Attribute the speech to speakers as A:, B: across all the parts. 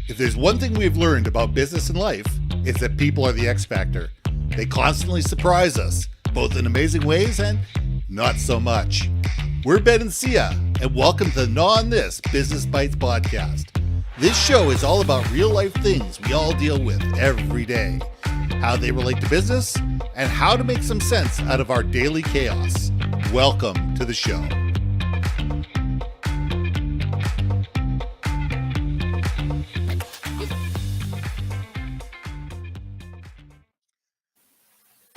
A: If there's one thing we've learned about business and life, it's that people are the X factor. They constantly surprise us, both in amazing ways and not so much. We're Ben and Syya, and welcome to the Gnaw on This Business Bites podcast. This show is all about real life things we all deal with every day, how they relate to business, and how to make some sense out of our daily chaos. Welcome to the show.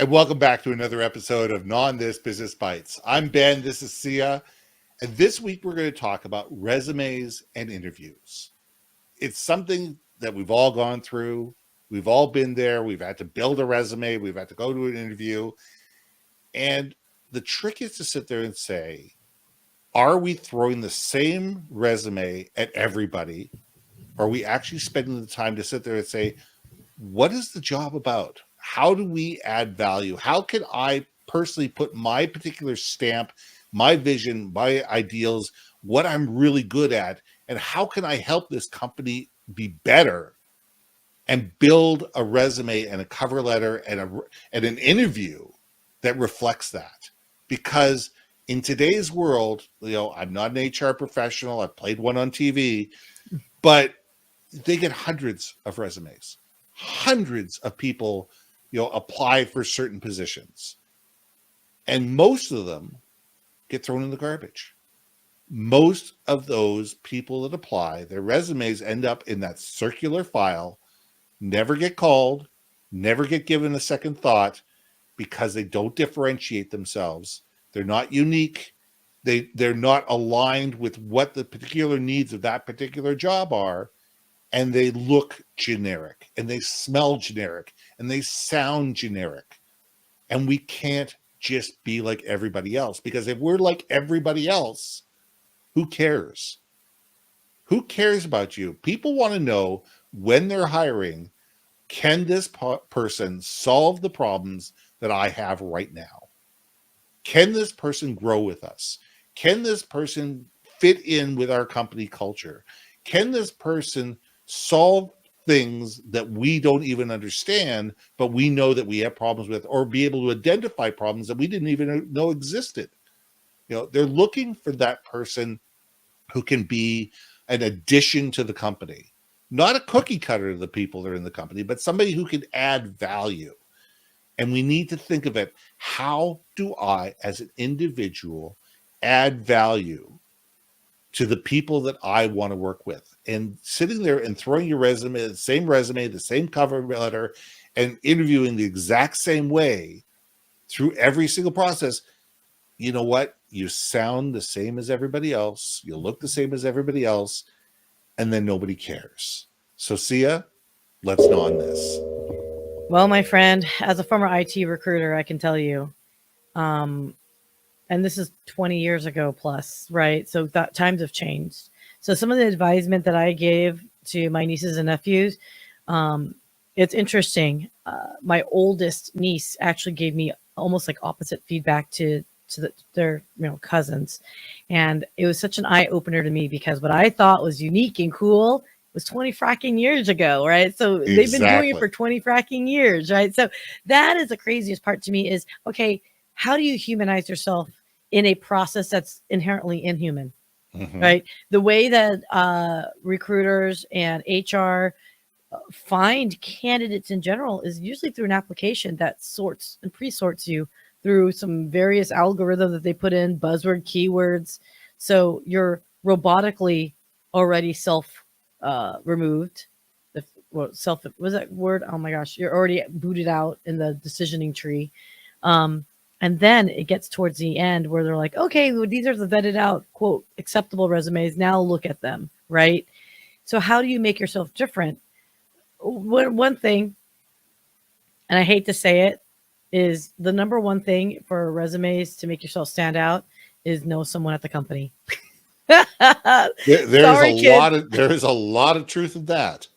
A: And welcome back to another episode of Gnaw on This Business Bites. I'm Ben, this is Syya, and this week we're going to talk about resumes and interviews. It's something that we've all gone through. We've all been there. We've had to build a resume. We've had to go to an interview. And the trick is to sit there and say, are we throwing the same resume at everybody? Are we actually spending the time to sit there and say, what is the job about? How do we add value? How can I personally put my particular stamp, my vision, my ideals, what I'm really good at, and how can I help this company be better and build a resume and a cover letter and an interview that reflects that? Because in today's world, I'm not an HR professional. I've played one on TV, but they get hundreds of resumes, hundreds of people apply for certain positions. And most of them get thrown in the garbage. Most of those people that apply, their resumes end up in that circular file, never get called, never get given a second thought because they don't differentiate themselves. They're not unique. They're not aligned with what the particular needs of that particular job are. And they look generic, and they smell generic, and they sound generic. And we can't just be like everybody else, because if we're like everybody else, who cares? Who cares about you? People want to know when they're hiring, can this person solve the problems that I have right now? Can this person grow with us? Can this person fit in with our company culture? Can this person solve things that we don't even understand, but we know that we have problems with, or be able to identify problems that we didn't even know existed? They're looking for that person who can be an addition to the company, not a cookie cutter to the people that are in the company, but somebody who can add value. And we need to think of it. How do I, as an individual, add value to the people that I want to work with? And sitting there and throwing your resume, the same cover letter, and interviewing the exact same way through every single process, you know what? You sound the same as everybody else. You look the same as everybody else. And then nobody cares. So Syya, let's know on this.
B: Well, my friend, as a former IT recruiter, I can tell you, and this is 20 years ago plus, right? So times have changed. So some of the advisement that I gave to my nieces and nephews, it's interesting. My oldest niece actually gave me almost like opposite feedback to their cousins, and it was such an eye opener to me, because what I thought was unique and cool was 20 fracking years ago, right? So they've been doing it for 20 fracking years, right? So that is the craziest part to me is, okay, how do you humanize yourself in a process that's inherently inhuman, right? The way that recruiters and HR find candidates in general is usually through an application that sorts and pre-sorts you through some various algorithm that they put in, buzzword keywords. So you're robotically already removed. Was that word? Oh my gosh, you're already booted out in the decisioning tree. And then it gets towards the end where they're like, okay, well, these are the vetted out, quote, acceptable resumes. Now look at them, right? So how do you make yourself different? One thing, and I hate to say it, is the number one thing for resumes to make yourself stand out is know someone at the company.
A: There is a lot of truth in that.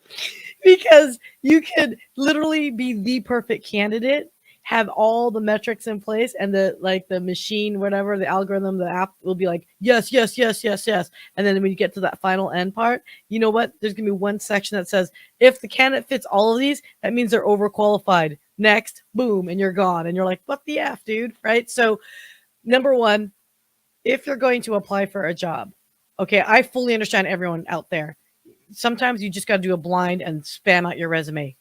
B: Because you could literally be the perfect candidate have all the metrics in place, and the machine, whatever, the algorithm, the app will be like, yes, yes, yes, yes, yes. And then when you get to that final end part, you know what? There's going to be one section that says, if the candidate fits all of these, that means they're overqualified. Next, boom, and you're gone. And you're like, what the F, dude? Right? So, number one, if you're going to apply for a job, okay, I fully understand everyone out there. Sometimes you just got to do a blind and spam out your resume.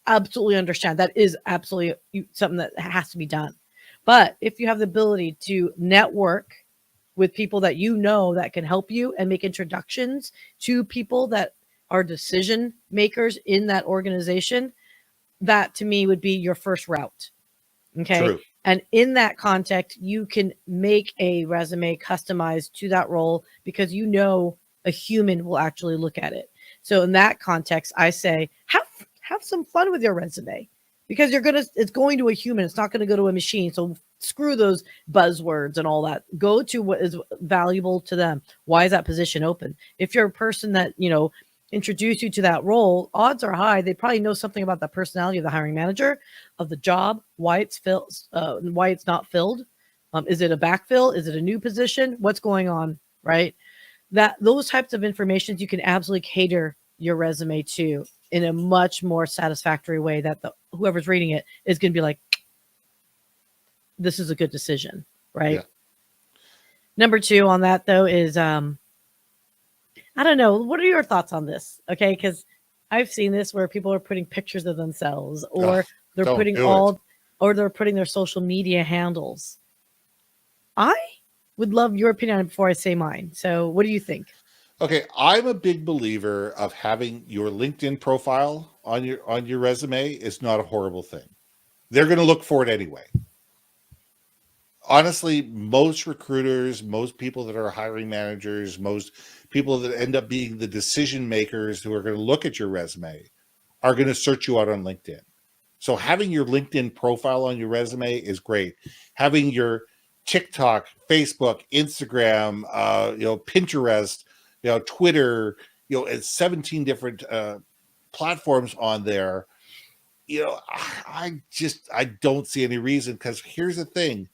B: Absolutely understand. That is absolutely something that has to be done. But if you have the ability to network with people that you know that can help you and make introductions to people that are decision makers in that organization, that to me would be your first route. Okay.
A: True.
B: And in that context, you can make a resume customized to that role because you know a human will actually look at it. So in that context, I say have some fun with your resume because it's going to a human. It's not going to go to a machine. So screw those buzzwords and all that. Go to what is valuable to them. Why is that position open? If you're a person that, introduce you to that role, odds are high they probably know something about the personality of the hiring manager, of the job, why it's filled, why it's not filled. Is it a backfill? Is it a new position? What's going on? Right? That those types of information you can absolutely cater your resume to in a much more satisfactory way that whoever's reading it is going to be like, this is a good decision, right?
A: Yeah.
B: Number two on that though is I don't know. What are your thoughts on this? Okay, because I've seen this where people are putting pictures of themselves,
A: Ugh,
B: or they're
A: don't
B: putting
A: do it.
B: or they're putting their social media handles. I would love your opinion on it before I say mine. So, what do you think?
A: Okay, I'm a big believer of having your LinkedIn profile on your resume is not a horrible thing. They're going to look for it anyway. Honestly, most recruiters, most people that are hiring managers, most people that end up being the decision makers who are going to look at your resume are going to search you out on LinkedIn. So having your LinkedIn profile on your resume is great. Having your TikTok, Facebook, Instagram, Pinterest, Twitter, and 17 different platforms on there. I don't see any reason, because here's the thing.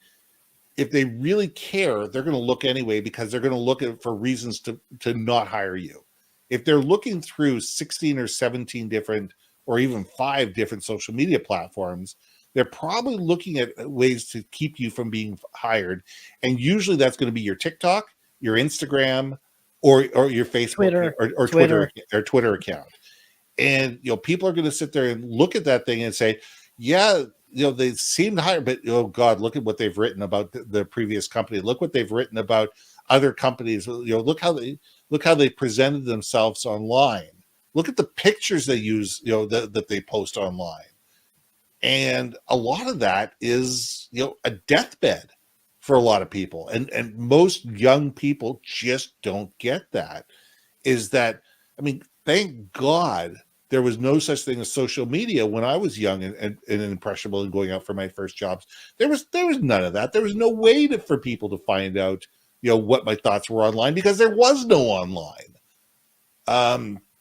A: If they really care, they're going to look anyway, because they're going to look for reasons to not hire you. If they're looking through 16 or 17 different or even 5 different social media platforms, they're probably looking at ways to keep you from being hired. And usually that's going to be your TikTok, your Instagram, or your Facebook or Twitter account. And people are going to sit there and look at that thing and say, yeah, they seem to hire, but oh God, look at what they've written about the previous company. Look what they've written about other companies. Look how they presented themselves online. Look at the pictures they use, that they post online. And a lot of that is, a deathbed for a lot of people. And most young people just don't get that. Is that, I mean, thank God there was no such thing as social media when I was young and impressionable and going out for my first jobs. There was none of that. There was no way for people to find out, what my thoughts were online, because there was no online.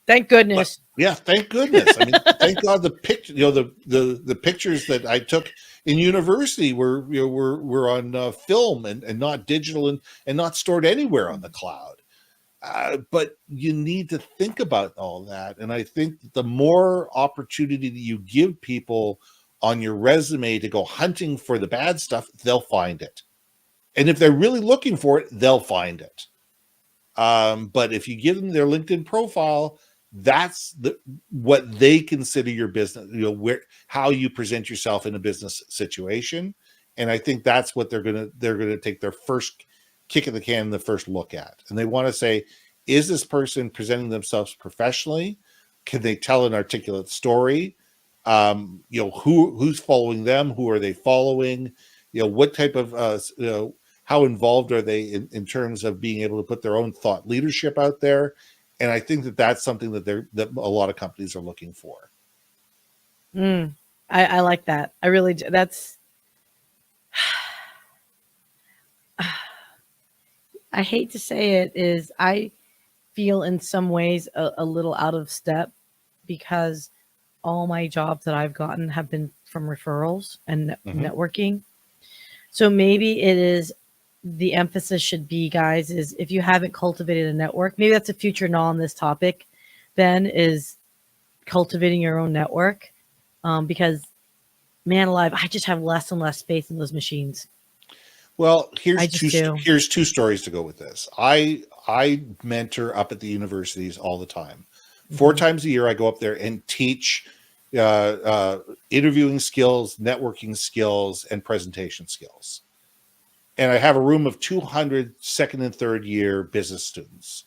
B: Thank goodness.
A: Yeah, thank goodness. I mean, thank God the picture, the pictures that I took in university were on film and not digital and not stored anywhere on the cloud. But you need to think about all that. And I think the more opportunity that you give people on your resume to go hunting for the bad stuff, they'll find it. And if they're really looking for it, they'll find it. But if you give them their LinkedIn profile, that's what they consider your business, how you present yourself in a business situation. And I think that's what they're gonna take their first kick of the can, the first look at. And they want to say, is this person presenting themselves professionally? Can they tell an articulate story? Who's following them? Who are they following? What type of how involved are they in terms of being able to put their own thought leadership out there? And I think that that's something that a lot of companies are looking for.
B: I like that. I really do. That's I hate to say it, is I feel in some ways a little out of step, because all my jobs that I've gotten have been from referrals and
A: Hmm.
B: networking. So maybe it is the emphasis should be, guys, is if you haven't cultivated a network, maybe that's a future Gnaw on this topic, Ben, is cultivating your own network. Because man alive, I just have less and less faith in those machines.
A: Well,
B: I just do.
A: here's two stories to go with this. I mentor up at the universities all the time. Four
B: Hmm.
A: times a year, I go up there and teach interviewing skills, networking skills, and presentation skills. And I have a room of 200 second and third year business students.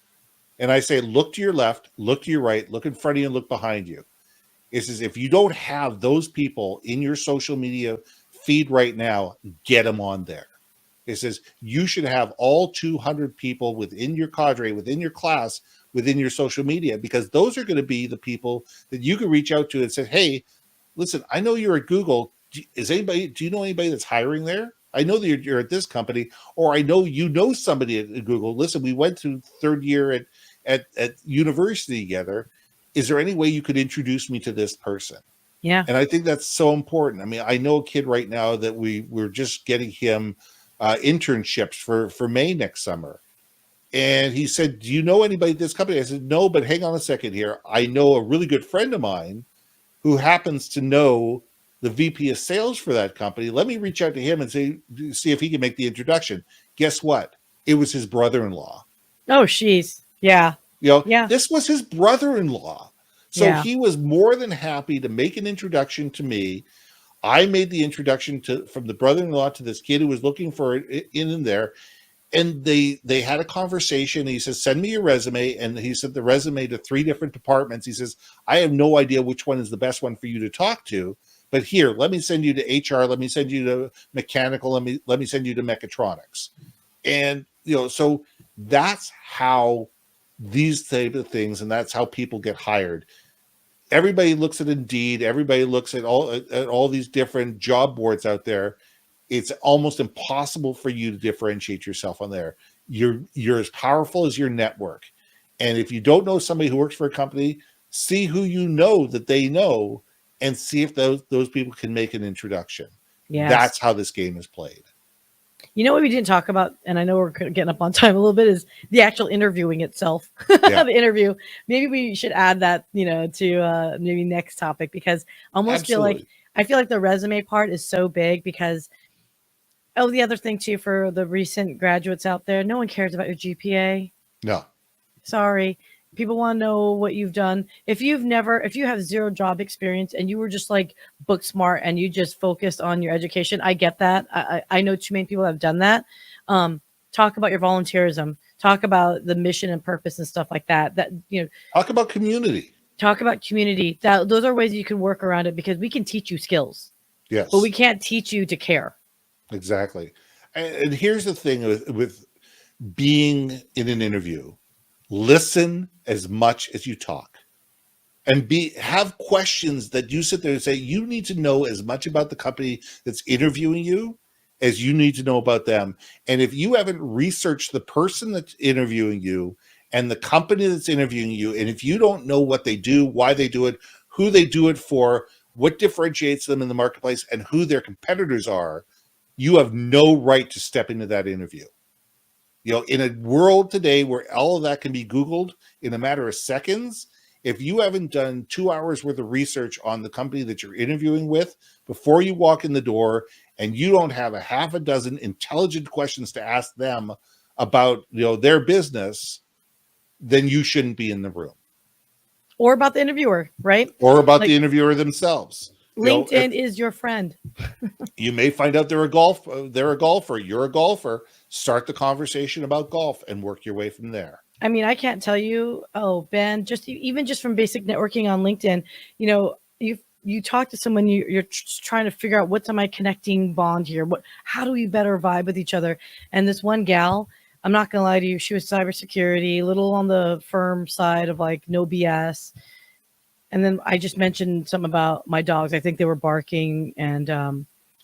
A: And I say, look to your left, look to your right, look in front of you, and look behind you. It says, if you don't have those people in your social media feed right now, get them on there. It says you should have all 200 people within your cadre, within your class, within your social media, because those are going to be the people that you can reach out to and say, hey, listen, I know you're at Google. Do you know anybody that's hiring there? I know that you're at this company, or I know you know somebody at Google. Listen, we went to third year at university together. Is there any way you could introduce me to this person?
B: Yeah.
A: And I think that's so important. I mean, I know a kid right now that we're just getting him internships for May next summer. And he said, do you know anybody at this company? I said, no, but hang on a second here. I know a really good friend of mine who happens to know the VP of sales for that company. Let me reach out to him and see if he can make the introduction. Guess what? It was his brother-in-law.
B: Oh, she's. Yeah. Yeah.
A: This was his brother-in-law. So
B: Yeah.
A: he was more than happy to make an introduction to me. I made the introduction from the brother-in-law to this kid who was looking for it in there. And they had a conversation. He says, send me your resume. And he sent the resume to 3 different departments. He says, I have no idea which one is the best one for you to talk to. But here, let me send you to HR. Let me send you to mechanical. Let me send you to mechatronics. And so that's how these type of things, and that's how people get hired. Everybody looks at Indeed. Everybody looks at all these different job boards out there. It's almost impossible for you to differentiate yourself on there. You're as powerful as your network. And if you don't know somebody who works for a company, see who you know that they know and see if those people can make an introduction.
B: Yes.
A: That's how this game is played.
B: You know what we didn't talk about, and I know we're getting up on time a little bit, is the actual interviewing itself.
A: Yeah,
B: The interview. Maybe we should add that, to maybe next topic, because I almost
A: absolutely.
B: feel like the resume part is so big because the other thing too for the recent graduates out there, no one cares about your GPA.
A: No.
B: Sorry. People want to know what you've done. If you have zero job experience and you were just like book smart and you just focused on your education, I get that. I know too many people have done that. Talk about your volunteerism. Talk about the mission and purpose and stuff like that.
A: Talk about community.
B: Talk about community. Those are ways you can work around it, because we can teach you skills, but we
A: Yes,
B: can't teach you to care.
A: exactly. And here's the thing with being in an interview: listen as much as you talk, and have questions that you sit there and say, you need to know as much about the company that's interviewing you as you need to know about them. And if you haven't researched the person that's interviewing you and the company that's interviewing you, and if you don't know what they do, why they do it, who they do it for, what differentiates them in the marketplace, and who their competitors are, you have no right to step into that interview. In a world today where all of that can be Googled in a matter of seconds, if you haven't done 2 hours worth of research on the company that you're interviewing with before you walk in the door, and you don't have a half a dozen intelligent questions to ask them about their business, then you shouldn't be in the room.
B: Or about the interviewer, right?
A: Or about
B: Like,
A: the interviewer themselves. If
B: LinkedIn is your friend.
A: you may find out they're a golfer, you're a golfer, start the conversation about golf and work your way from there.
B: I mean, I can't tell you, oh, Ben, even just from basic networking on LinkedIn, you talk to someone, you're trying to figure out what's my connecting bond here. How do we better vibe with each other? And this one gal, I'm not gonna lie to you, she was cybersecurity, a little on the firm side of like no BS. And then I just mentioned something about my dogs. I think they were barking, and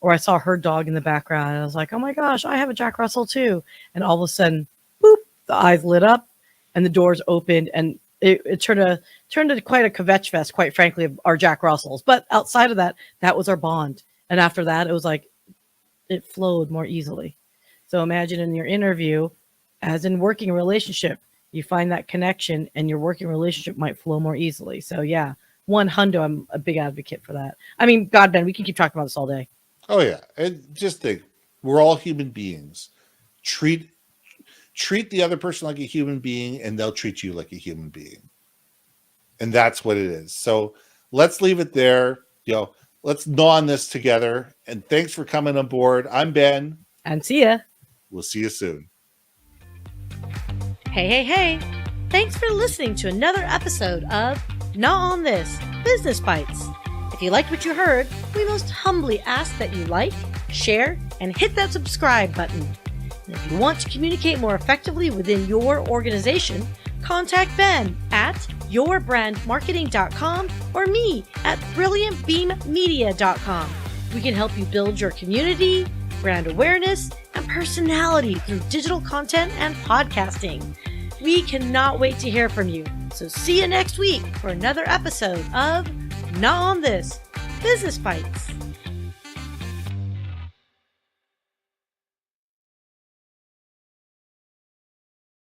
B: or I saw her dog in the background, and I was like, oh my gosh, I have a Jack Russell too. And all of a sudden, boop, the eyes lit up and the doors opened, and it turned into quite a kvetch fest, quite frankly, of our Jack Russells. But outside of that, that was our bond. And after that, it was like it flowed more easily. So imagine in your interview, as in working relationship, you find that connection and your working relationship might flow more easily. So yeah, 100, I'm a big advocate for that. I mean, God, Ben, we can keep talking about this all day.
A: Oh yeah. And just think, we're all human beings. Treat the other person like a human being and they'll treat you like a human being. And that's what it is. So let's leave it there. Let's gnaw on this together. And thanks for coming on board. I'm Ben.
B: And Syya.
A: We'll see you soon.
B: Hey. Thanks for listening to another episode of Gnaw on This Business Bites. If you liked what you heard, we most humbly ask that you like, share, and hit that subscribe button. And if you want to communicate more effectively within your organization, contact Ben at yourbrandmarketing.com or me at brilliantbeammedia.com. We can help you build your community, brand awareness, and personality through digital content and podcasting. We cannot wait to hear from you. So see you next week for another episode of Gnaw on This Business Bites.